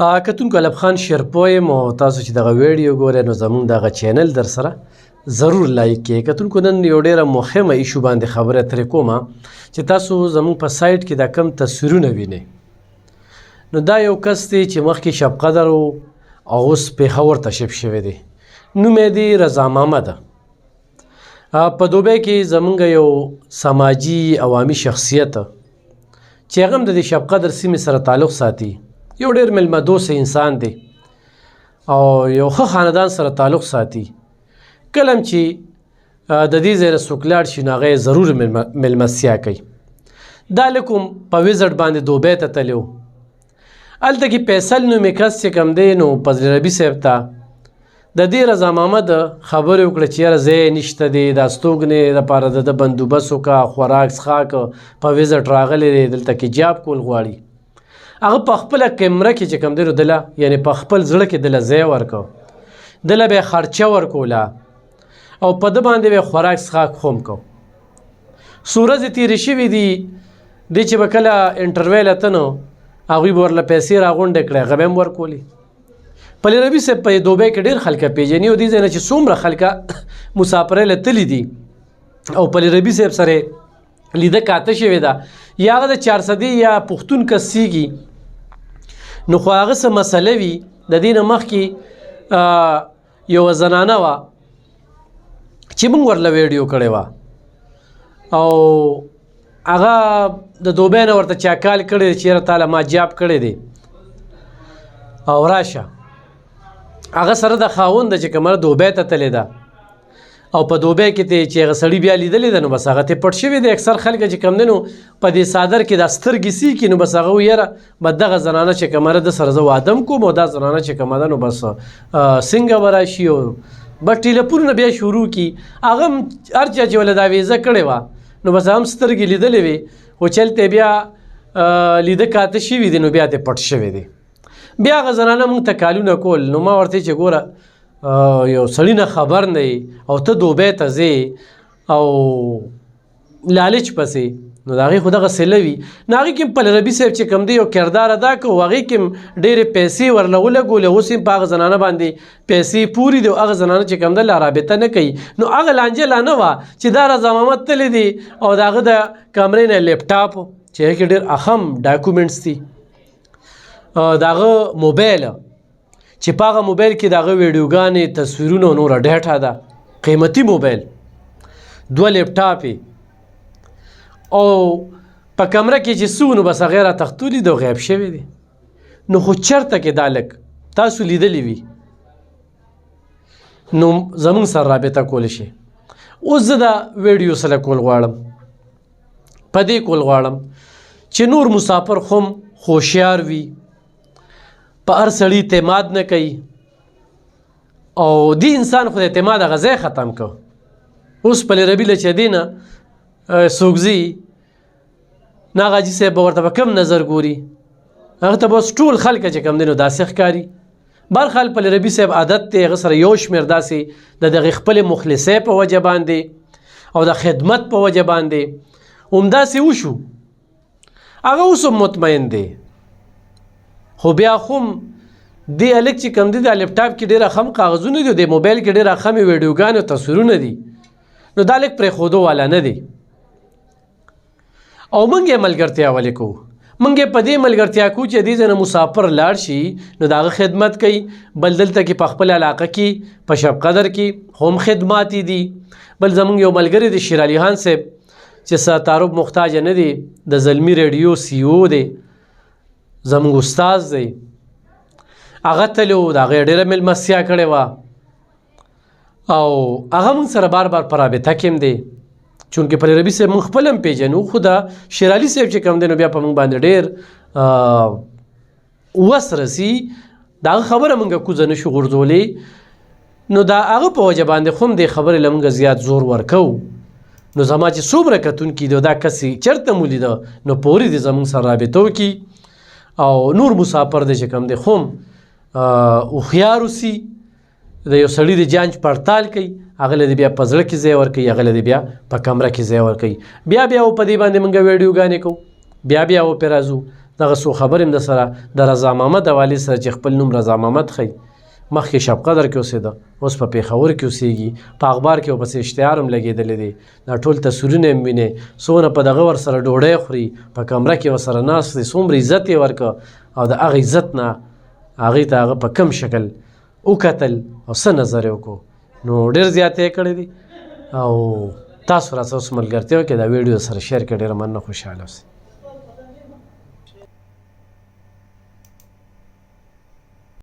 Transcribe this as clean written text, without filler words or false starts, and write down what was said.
کتونکو الب خان شیرپوی یم او تاسو چې دغه ویډیو ګورئ نو زموږ دغه چینل در سره ضرور لایک کړئ. کتونکو نن یو ډېره مهمه ایشو باندې خبره ترې کومه چې تاسو زموږ په سایټ کې دا کم تصویرونه وینئ. نو دا یو کس دی چې مخکې شب قدر و او اوس پېښور ته شفت شوی دی. نوم یې دی رضا محمد. په دوبۍ کې زموږ یو سماجي عوامي شخصیت چې هغه هم د دې شب قدر سیمې سره تعلق ساتي، یو ډېر میلمه دوست انسان دی او یو ښه خاندان سره تعلق ساتي. کله هم چې د دې ځای نه څوک لاړ شي نو هغه یې ضرور میلمستیا کوي. دا لږ هم په وزټ باندې دوبۍ ته تللی و. هلته کې فیصل نومې کس چې کوم دی نو فضل ربي صاحب ته د دې رضا محمد خبرې وکړه چې یاره ځای نشته دی، دا ستوګنې دپاره د ده بندوبست وکړه، خوراک څښاک په وزټ راغلی دی، دلته کې جاب کول غواړي. هغه په خپله کیمره کې چې کوم دی نو دله یعنې په خپل زړه کې دله ځای ورکړ، دله به یې خرچه ورکوله او په ده باندې به یې خوراک څښاک خو هم کو. څو ورځې تېرې شوي دي، دی چې به کله انټرویو ته نو هغوی به ورله پیسې راغونډې کړې، هغه به هم ورکولې. فضل ربي صاحب په دوبۍ کې ډېر خلکه پېژني او دې ځای نه چې څومره خلکه مسافرۍ له تللي دي او فضل ربي صاحب سره لیده کاته شوې ده یا هغه د چارسدي یا پښتون کس سیږي نو خو هغه څه مسله وي. د دې نه مخکې یوه زنانه وه چې موږ ورله ویډیو کړې وه او هغه د دوبۍ نه ورته چا کال کړی دی چې یاره تاله ما جاب کړی دی او راشه. هغه سره د خاوند ده چې کومه دوبۍ ته تللی ده او په دوبۍ کې ته چې هغه سړي بیا لیدلی ده نو بس هغه ته پټ شوی دی. اکثر خلک چې کوم دی نو په دې څادر کې دا سترګې سیکي نو بس هغه وایي یاره به دغه زنانه چې کومه ده د سره زه واده م کوم او دا زنانه چې کومه ده نو بس څنګه به راشي او بس ټیلیفونونه بیا شروع کړي. هغه هم هر چا چې ولې دا ویزه کړې وه نو بس هم سترګې لیدلې وې خو چلته بیا لیده کاته شوي دي نو بیا ته پټ شوی دی. بیا هغه زنانه موږ ته کالونه کول نو ما ورته چې ګوره یو سړي نه خبر نه او ته دوبۍ ته ځې او لالچ پسې نو د هغې خو دغه صله وي. نو هغې کې هم فضل ربي صاحب چې کوم دی یو کردار ادا کړو، هغې کې هم ډېرې پیسې ورله ولګولې، اوس هم په هغه زنانه باندې پیسې پورې دي او هغه زنانه چې کوم ده لا رابطه نه کوي. نو هغه لانجه لا نه وه چې دا رضا محمد تللی دی او د هغه د کمرې نه لیپټاپ چې هغې کې ډېر اهم ډاکومنټس دي، د هغه موبایل چې په هغه موبایل کې د هغه ویډیوګانې تصویرونه نوره ډیټا ده، قیمتي موبایل، 2 لیپټاپ او په کمره کې چې څه نو بس هغې راتښتولي دي او غیب شوی دی. نو خو چېرته کې دا لږ تاسو لیدلی وي نو زموږ سره رابطه کولی شي. اوس زه دا ویډیو سره کول غواړم، په دې کول غواړم چې نور مسافر خو هم هوښیار وي، په هر سړي اعتماد نه کوي او دې انسان خو د اعتماد هغه ځای ختم کو. اوس فضل ربي له چې دی نه څوک ځي نه هغه حاجي صاحب به ورته په کوم نظر ګوري، هغه ته به اوس ټول خلکه چې کوم دی نو داسې ښکاري. برخال فضل ربي صاحب عادت دی هغه سره یو شمېر داسې د دغې خپلې مخلصۍ په وجه باندې او د خدمت په وجه باندې همداسې وشو. هغه اوس هم مطمئن دی خو بیا خو هم دې هلک چې کوم دی دا لیپټاپ کې ډېر اخم کاغذونه دي او د موبایل کې ډېر اخمې ویډیوګانې او تصویرونه دي نو دا لږ پرېښودو والا نه دی او موږ یې ملګرتیا ولې کوو؟ موږ یې په دې ملګرتیا کوو چې دې ځای نه مسافر لاړ شي نو د هغه خدمت کوي. بل دلته کې په خپل علاقه کې په شب قدر کې هم خدمات دي. بل زموږ یو ملګری دی شیر علي خان صاحب چې څه تعارف محتاج نه دی، د زلمي ریډیو CEO دی، زموږ استاز دی، هغه تللی و، د هغې ډېره میلمستیا کړې وه او هغه موږ سره بار بار په رابطه کې هم دی. چونکې فضل ربي صاحب موږ خپل هم پېژنو خو د شیر علي صاحب چې کوم دی نو بیا په موږ باندې ډېر وس رسي، د هغه خبره موږ کوزه نه شو غورځولی نو د هغه په وجه باندې خو هم دې خبرې له موږ زیات زور ورکوو. نو زما چې څومره کتونکي دي دا کس چېرته مو لیده نو پورې دې زموږ سره رابطه وکړي او نور مسافر دی چې کوم دی خو هم هوښیار اوسي، د یو سړي د جانچ پړتال کوي، هغه له دې بیا په زړه کې ځای ورکوي، هغه له دې بیا په کمره کې ځای ورکوي. بیا و په دې باندې موږ ویډیوګانې کوو، بیا و پرې راځو. دغه څو خبرې هم درسره د رضا محمد حوالې سره چې خپل نوم رضا محمد ښیي، مخکې شب قدر کې اوسېده، اوس په پېښور کې اوسېږي، په اخبار کې ورپسې اشتهار هم لګېدلی دی، دا ټول تصویرونه هم وینې، څومره په دغه ورسره ډوډۍ خوري، په کمره کې ورسره ناست دی، څومره عزت یې ورکړه او د هغه عزت نه هغې ته هغه په کم شکل وکتل او څه نظر یې وکړو، نو ډېر زیات یې کړی دی. او تاسو راڅه اوس ملګرتیا وکړئ، دا ویډیو سره شیر کړئ، ډېره مننه، خوشحاله اوسئ.